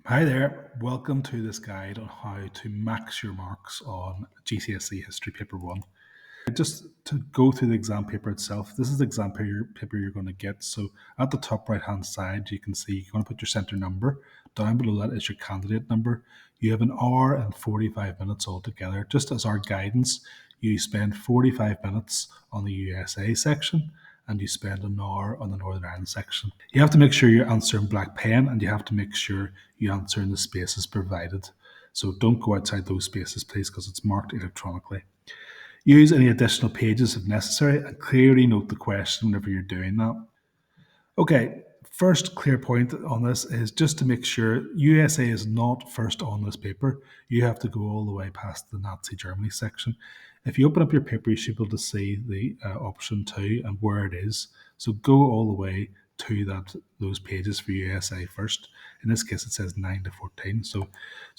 Hi there, welcome to this guide on how to max your marks on GCSE History Paper 1. Just to go through the exam paper itself, this is the exam paper you're going to get. So at the top right hand side, you can see you're going to put your centre number. Down below that is your candidate number. You have an hour and 45 minutes altogether. Just as our guidance, you spend 45 minutes on the USA section and you spend an hour on the Northern Ireland section. You have to make sure you answer in black pen and you have to make sure you answer in the spaces provided. So don't go outside those spaces, please, because it's marked electronically. Use any additional pages if necessary and clearly note the question whenever you're doing that. Okay, first clear point on this is just to make sure USA is not first on this paper. You have to go all the way past the Nazi Germany section. If you open up your paper, you should be able to see the option 2 and where it is. So go all the way to those pages for USA first. In this case, it says 9 to 14. So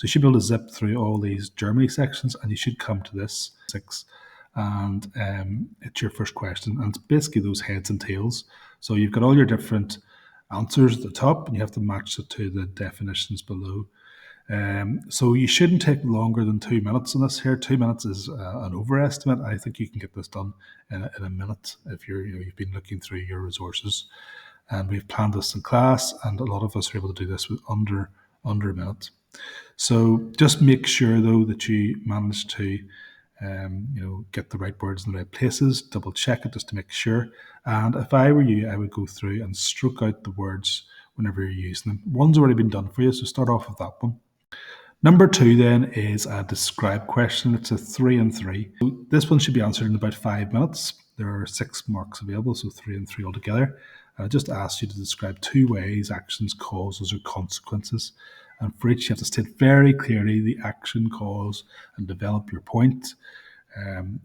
you should be able to zip through all these Germany sections and you should come to this 6. And it's your first question. And it's basically those heads and tails. So you've got all your different answers at the top, and you have to match it to the definitions below. So you shouldn't take longer than 2 minutes on this here. 2 minutes is an overestimate. I think you can get this done in a minute if you've been looking through your resources. And we've planned this in class, and a lot of us are able to do this with under a minute. So just make sure though that you manage to get the right words in the right places, double check it just to make sure. And if I were you, I would go through and stroke out the words whenever you're using them. One's already been done for you, so start off with that one. Number 2 then is a describe question. It's a 3 and 3. So this one should be answered in about 5 minutes. There are 6 marks available, so 3 and 3 altogether. I just asked you to describe 2 ways, actions, causes, or consequences. And for each, you have to state very clearly the action, cause, and develop your point. And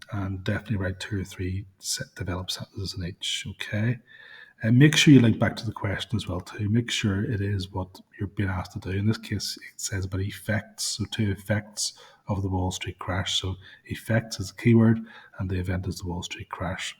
definitely write 2 or 3 develop sentences in each. Okay. And make sure you link back to the question as well too. Make sure it is what you're being asked to do. In this case, it says about effects. So 2 effects of the Wall Street crash. So effects is the keyword and the event is the Wall Street crash.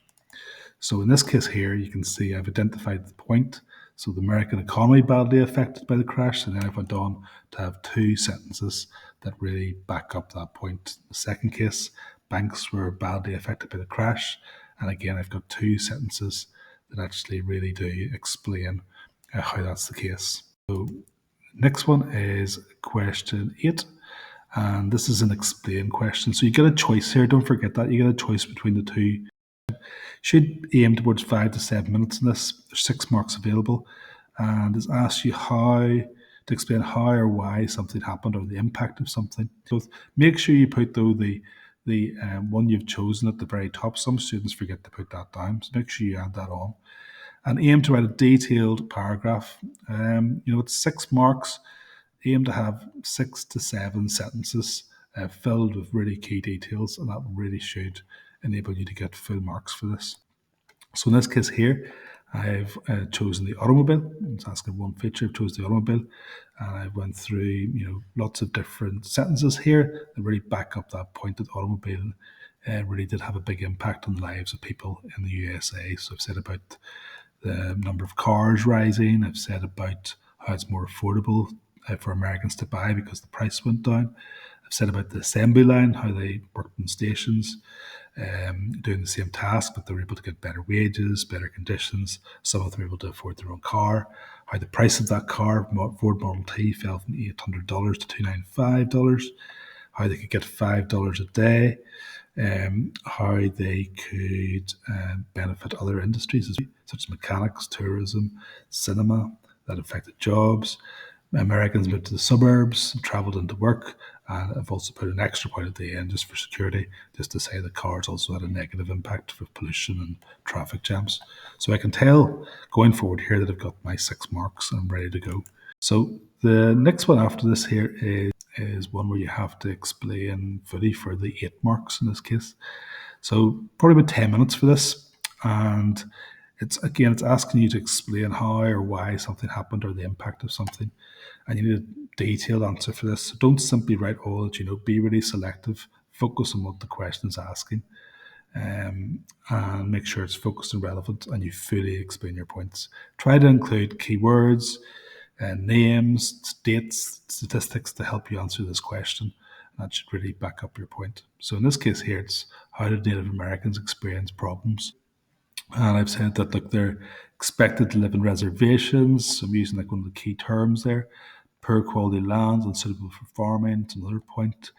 So in this case here, you can see I've identified the point. So the American economy badly affected by the crash. And then I went on to have 2 sentences that really back up that point. The second case, banks were badly affected by the crash. And again, I've got 2 sentences that actually really do explain how that's the case. So next one is question 8. And this is an explain question. So you get a choice here. Don't forget that. You get a choice between the 2. Should aim towards 5 to 7 minutes in this. There's 6 marks available. And it's asked you how to explain how or why something happened or the impact of something. So make sure you put though the one you've chosen at the very top. Some students forget to put that down, so make sure you add that on. And aim to write a detailed paragraph. It's 6 marks. Aim to have 6 to 7 sentences filled with really key details, and that really should enable you to get full marks for this. So in this case here, I've chosen the automobile. It's asking one feature. I've chosen the automobile, and I went through lots of different sentences here that really back up that point that automobile really did have a big impact on the lives of people in the USA. So I've said about the number of cars rising. I've said about how it's more affordable for Americans to buy because the price went down. I've said about the assembly line, how they worked in stations, doing the same task, but they were able to get better wages, better conditions. Some of them were able to afford their own car. How the price of that car, Ford Model T, fell from $800 to $295. How they could get $5 a day. How they could benefit other industries, such as mechanics, tourism, cinema, that affected jobs. Americans moved to the suburbs, travelled into work, and I've also put an extra point at the end just for security, just to say that cars also had a negative impact with pollution and traffic jams. So I can tell going forward here that I've got my 6 marks and I'm ready to go. So the next one after this here is one where you have to explain fully for the 8 marks in this case. So probably about 10 minutes for this. And it's asking you to explain how or why something happened or the impact of something. And you need a detailed answer for this. So don't simply write all that you know. Be really selective. Focus on what the question is asking. And make sure it's focused and relevant and you fully explain your points. Try to include keywords, names, dates, statistics to help you answer this question. That should really back up your point. So in this case here, it's how did Native Americans experience problems? And I've said that look, they're expected to live in reservations. So I'm using like one of the key terms there. Poor quality lands unsuitable for farming. It's another point.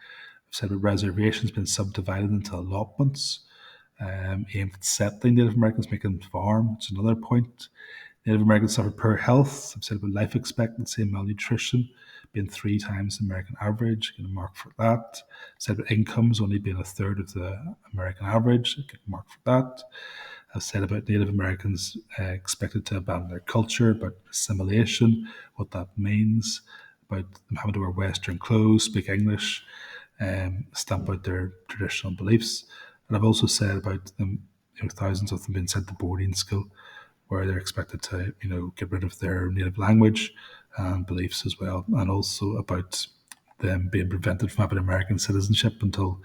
I've said that reservations been subdivided into allotments, aimed at settling Native Americans, making farm. It's another point. Native Americans suffer poor health. I've said about life expectancy and malnutrition being 3 times the American average. Get a mark for that. I've said about incomes only being a third of the American average. Get a mark for that. I've said about Native Americans expected to abandon their culture, about assimilation, what that means, about them having to wear Western clothes, speak English, stamp out their traditional beliefs. And I've also said about them, thousands of them being sent to boarding school, where they're expected to, get rid of their native language and beliefs as well, and also about them being prevented from having American citizenship until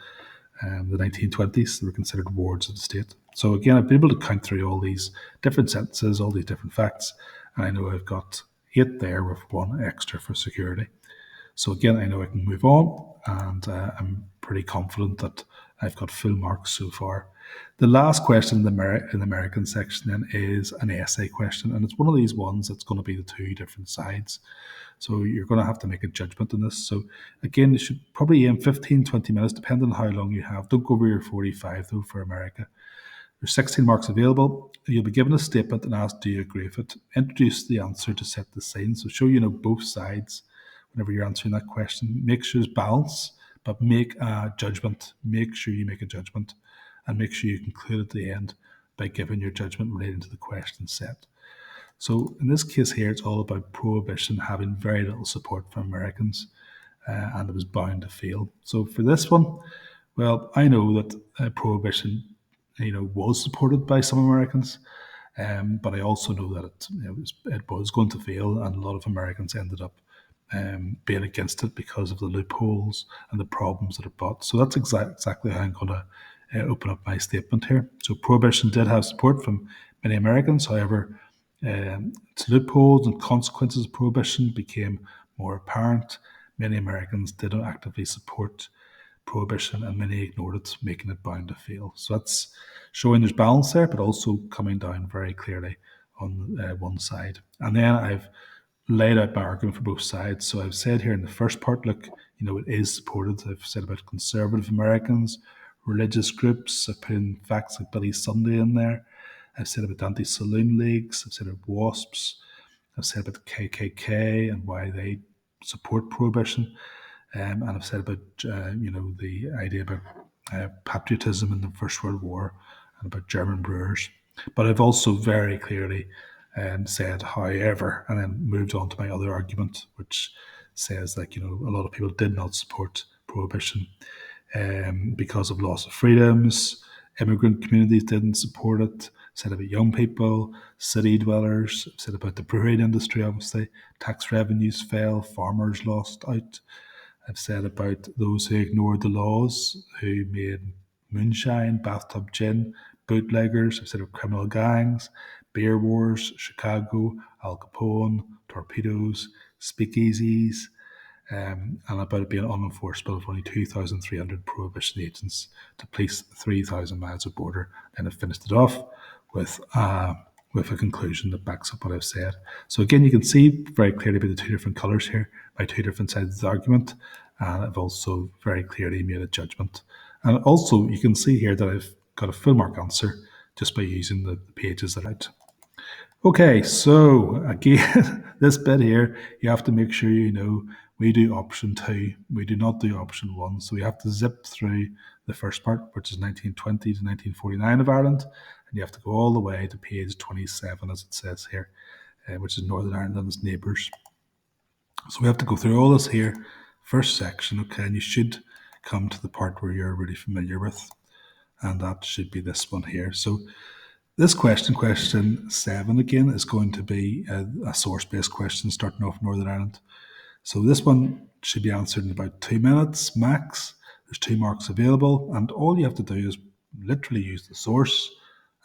the 1920s. They were considered wards of the state. So again, I've been able to count through all these different sentences, all these different facts, and I know I've got 8 there with 1 extra for security. So again, I know I can move on, and I'm pretty confident that I've got full marks so far. The last question in the American section then is an essay question, and it's one of these ones that's going to be the 2 different sides. So you're going to have to make a judgment on this. So again, you should probably aim 15, 20 minutes, depending on how long you have. Don't go over your 45 though for America. There's 16 marks available. You'll be given a statement and asked, do you agree with it? Introduce the answer to set the scene. So show both sides whenever you're answering that question. Make sure there's balance, but make a judgment. Make sure you make a judgment, and make sure you conclude at the end by giving your judgment relating to the question set. So in this case here, it's all about prohibition having very little support from Americans, and it was bound to fail. So for this one, well, I know that prohibition, was supported by some Americans, but I also know that it was going to fail, and a lot of Americans ended up being against it because of the loopholes and the problems that it brought. So that's exactly how I'm going to open up my statement here. So prohibition did have support from many Americans. However, its loopholes and consequences of prohibition became more apparent. Many Americans didn't actively support prohibition, and many ignored it, making it bound to fail. So that's showing there's balance there, but also coming down very clearly on one side. And then I've laid out my argument for both sides. So I've said here in the first part, look, it is supported. I've said about conservative Americans, religious groups. I've put in facts like Billy Sunday in there. I've said about anti-saloon leagues. I've said about WASPs. I've said about the KKK and why they support prohibition. And I've said about, the idea about patriotism in the First World War and about German brewers. But I've also very clearly said, however, and then moved on to my other argument, which says that, a lot of people did not support prohibition because of loss of freedoms. Immigrant communities didn't support it. Said about young people, city dwellers. Said about the brewing industry, obviously. Tax revenues fell, farmers lost out. I've said about those who ignored the laws, who made moonshine, bathtub gin, bootleggers. I've said of criminal gangs, beer wars, Chicago, Al Capone, torpedoes, speakeasies, and about it being unenforceable of only 2,300 prohibition agents to police 3,000 miles of border. And I've finished it off with a conclusion that backs up what I've said. So again, you can see very clearly by the 2 different colours here, by 2 different sides of the argument, and I've also very clearly made a judgment. And also, you can see here that I've got a full mark answer just by using the pages that I had. Okay, so again, this bit here, you have to make sure we do option 2. We do not do option 1. So we have to zip through the first part, which is 1920 to 1949 of Ireland, and you have to go all the way to page 27, as it says here, which is Northern Ireland and its neighbours. So we have to go through all this here, first section, okay, and you should come to the part where you're really familiar with, and that should be this one here. So this question 7 again, is going to be a source-based question starting off Northern Ireland. So this one should be answered in about 2 minutes max. There's 2 marks available, and all you have to do is literally use the source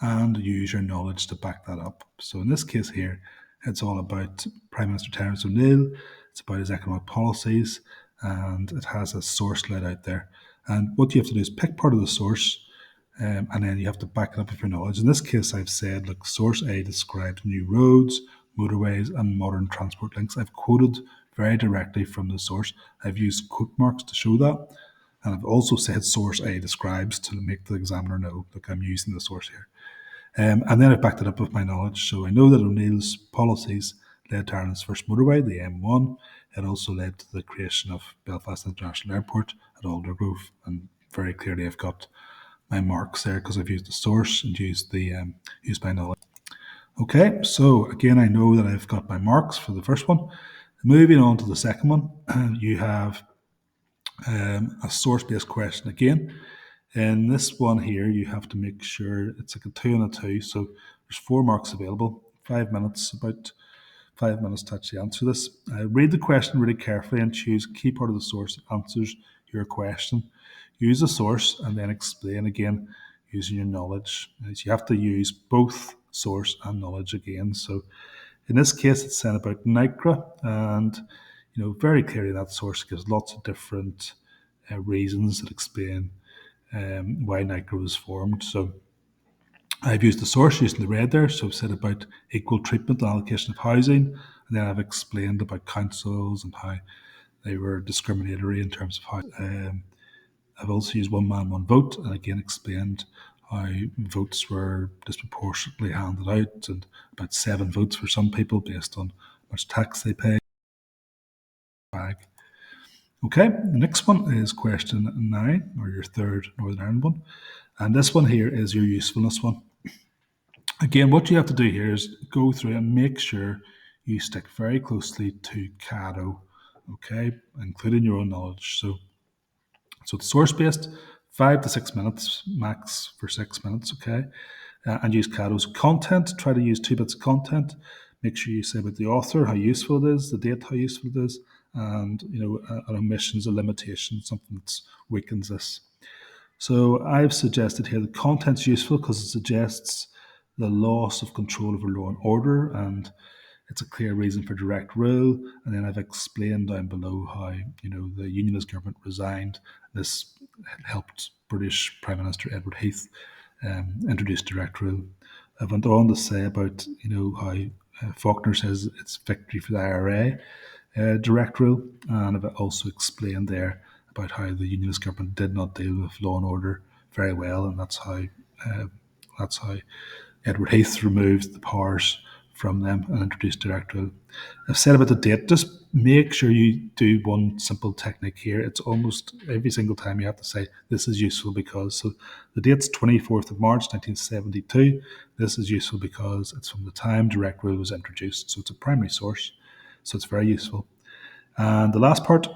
and use your knowledge to back that up. So in this case here, It's all about Prime Minister Terence O'Neill. It's about his economic policies, and it has a source laid out there. And what you have to do is pick part of the source, and then you have to back it up with your knowledge. In this case, I've said, look, source A describes new roads, motorways, and modern transport links. I've quoted very directly from the source. I've used quote marks to show that. And I've also said source A describes to make the examiner know, look, I'm using the source here. And then I've backed it up with my knowledge. So I know that O'Neill's policies led to Ireland's first motorway, the M1. It also led to the creation of Belfast International Airport at Aldergrove. And very clearly, I've got my marks there because I've used the source and used my knowledge. Okay, so again, I know that I've got my marks for the first one. Moving on to the second one, you have a source-based question again. In this one here, you have to make sure it's like a 2 and a 2. So there's 4 marks available, 5 minutes, about 5 minutes to actually answer this. Read the question really carefully and choose a key part of the source that answers your question. Use the source and then explain again using your knowledge. So you have to use both source and knowledge again. So in this case, it's saying about NICRA, and very clearly that source gives lots of different reasons that explain why NICRA was formed. So I've used the source using the red there. So I've said about equal treatment and allocation of housing, and then I've explained about councils and how they were discriminatory in terms of how. I've also used one man, one vote, and again explained how votes were disproportionately handed out, and about 7 votes for some people based on how much tax they pay. Okay, the next one is question 9, or your third Northern Ireland one. And this one here is your usefulness one. Again, what you have to do here is go through and make sure you stick very closely to Caddo, okay, including your own knowledge. So it's source-based, 5 to 6 minutes, max for 6 minutes, okay? And use Caddo's content. Try to use 2 bits of content. Make sure you say about the author, how useful it is, the date, how useful it is, and an omission's a limitation, something that weakens this. So I've suggested here the content's useful because it suggests the loss of control over law and order, and it's a clear reason for direct rule. And then I've explained down below how the Unionist government resigned. This helped British Prime Minister Edward Heath introduce direct rule. I went on to say about how Faulkner says it's victory for the IRA, direct rule, and I've also explained there about how the Unionist government did not deal with law and order very well, and that's how Edward Heath removed the powers from them and introduced direct rule. I've said about the date, just make sure you do one simple technique here. It's almost every single time you have to say, this is useful because. So the date's 24th of March 1972. This is useful because it's from the time direct rule was introduced. So it's a primary source. So it's very useful. And the last part,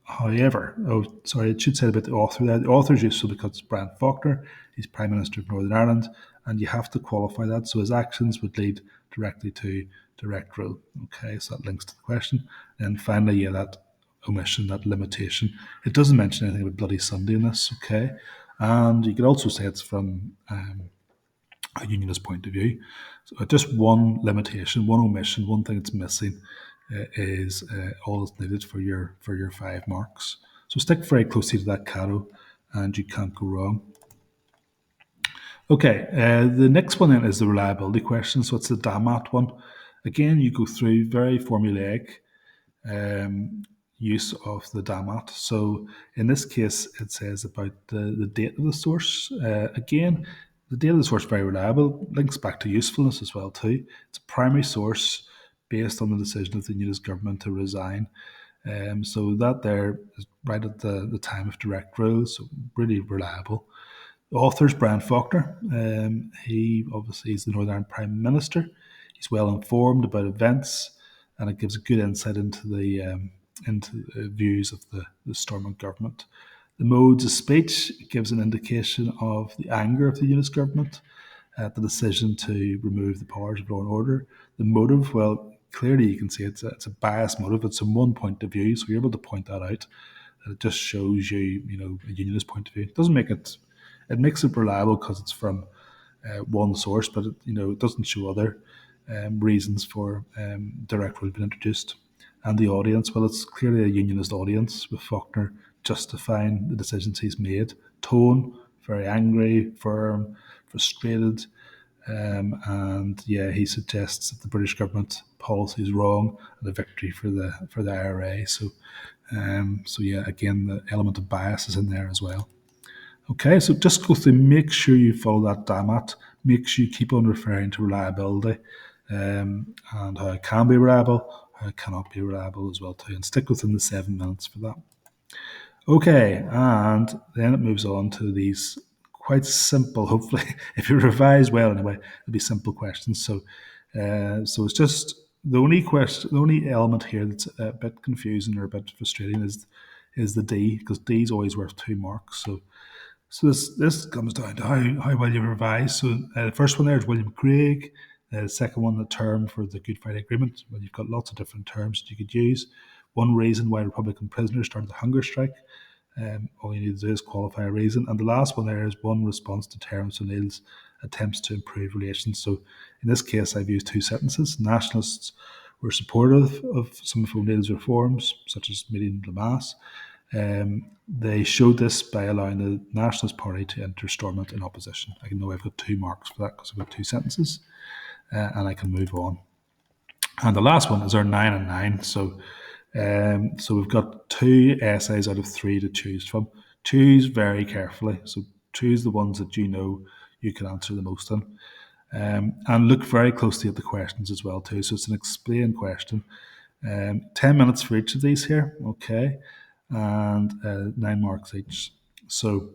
however, it should say about the author there. The author is useful because it's Brian Faulkner. He's Prime Minister of Northern Ireland, and you have to qualify that. So his actions would lead directly to direct rule. Okay, so that links to the question. And finally, that omission, that limitation. It doesn't mention anything about Bloody Sunday in this, okay? And you could also say it's from a unionist point of view. So just one limitation, one omission, one thing that's missing is all that's needed for your 5 marks. So stick very closely to that Caddo, and you can't go wrong. Okay, the next one then is the reliability question. So it's the DAMAT one. Again, you go through very formulaic use of the DAMAT. So in this case, it says about the date of the source. Again, the date of the source is very reliable, links back to usefulness as well too. It's a primary source based on the decision of the Unionist government to resign. So that there is right at the time of direct rule, so really reliable. The author's Brian Faulkner. He obviously is the Northern Ireland Prime Minister. He's well informed about events, and it gives a good insight into the views of the Stormont government. The modes of speech gives an indication of the anger of the Unionist government at the decision to remove the powers of law and order. The motive, well, clearly you can see it's a biased motive. It's from one point of view, so you're able to point that out. And it just shows you, a Unionist point of view. It doesn't make it. It makes it reliable because it's from one source, but it doesn't show other reasons for direct rule being introduced. And the audience, well, it's clearly a unionist audience, with Faulkner justifying the decisions he's made. Tone, very angry, firm, frustrated. And yeah, he suggests that the British government policy is wrong and a victory for the IRA. So yeah, again, the element of bias is in there as well. Okay, so just go through, make sure you follow that DAMAT, make sure you keep on referring to reliability, and how it can be reliable, how it cannot be reliable as well too, and stick within the 7 minutes for that. Okay, and then it moves on to these quite simple, hopefully, if you revise well anyway, it'll be simple questions. So it's just the only question, the only element here that's a bit confusing or a bit frustrating is the D, because D is always worth 2 marks. So this comes down to how well you revise. So the first one there is William Craig. The second one, the term for the Good Friday Agreement. Well, you've got lots of different terms that you could use. One reason why Republican prisoners started the hunger strike. All you need to do is qualify a reason. And the last one there is one response to Terence O'Neill's attempts to improve relations. So in this case, I've used 2 sentences. Nationalists were supportive of some of O'Neill's reforms, such as meeting Le Mas. They showed this by allowing the Nationalist Party to enter Stormont in opposition. I know I've got 2 marks for that because I've got 2 sentences, and I can move on. And the last one is our 9 and 9. So we've got 2 essays out of 3 to choose from. Choose very carefully. So choose the ones that you know you can answer the most in. And look very closely at the questions as well too. So it's an explain question. 10 minutes for each of these here, okay, and 9 marks each. So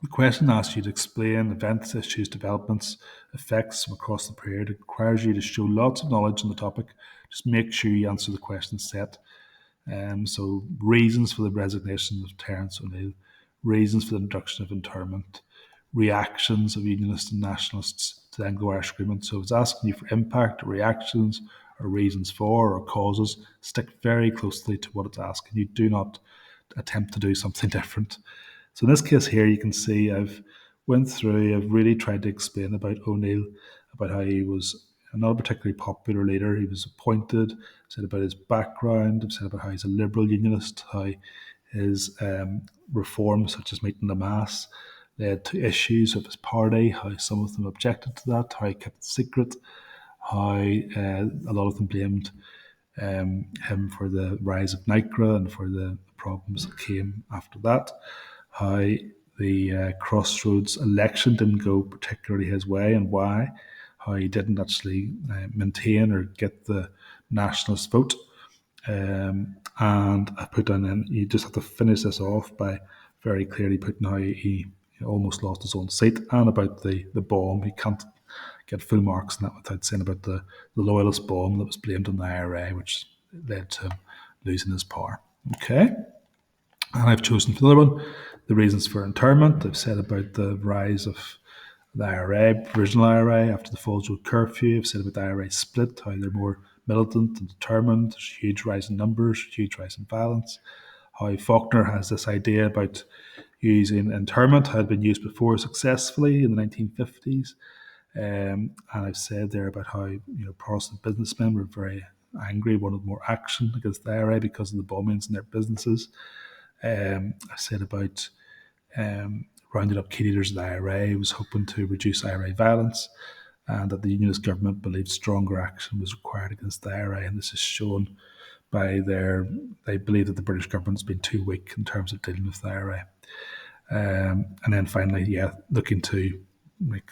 the question asks you to explain events, issues, developments, effects from across the period. It requires you to show lots of knowledge on the topic. Just make sure you answer the question set. So reasons for the resignation of Terence O'Neill, reasons for the introduction of internment, reactions of Unionists and Nationalists to the Anglo-Irish Agreement. So it's asking you for impact, or reactions, or reasons for, or causes. Stick very closely to what it's asking. You do not attempt to do something different. So in this case here, you can see I've really tried to explain about O'Neill, about how he was not a particularly popular leader. He was appointed, said about his background, I've said about how he's a liberal unionist, how his reforms, such as meeting the Mass, led to issues of his party, how some of them objected to that, how he kept it secret, how a lot of them blamed him for the rise of NICRA and for the problems that came after that, how the Crossroads election didn't go particularly his way and why, how he didn't actually maintain or get the nationalist vote. And I put down then, you just have to finish this off by very clearly putting how he almost lost his own seat, and about the bomb. He can't get full marks on that without saying about the loyalist bomb that was blamed on the IRA, which led to him losing his power. Okay. And I've chosen for the other one the reasons for internment. I've said about the rise of the IRA, provisional IRA, after the Falls Road curfew. I've said about the IRA split, how they're more militant and determined. There's a huge rise in numbers, huge rise in violence. How Faulkner has this idea about using internment, had been used before successfully in the 1950s. And I've said there about how Protestant businessmen were very angry, wanted more action against the IRA because of the bombings in their businesses. I said about rounding up key leaders of the IRA, was hoping to reduce IRA violence, and that the Unionist government believed stronger action was required against the IRA. And this is shown by they believe that the British government's been too weak in terms of dealing with the IRA. And then finally, looking to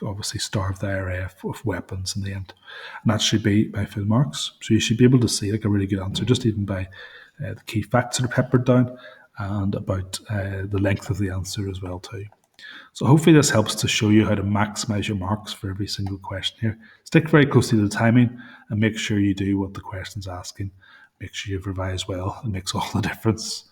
obviously starve the IRA of weapons in the end. And that should be my full marks. So you should be able to see a really good answer, just even by the key facts that are peppered down, and about the length of the answer as well too. So hopefully this helps to show you how to maximize your marks for every single question here. Stick very closely to the timing and make sure you do what the question's asking. Make sure you've revised well. It makes all the difference.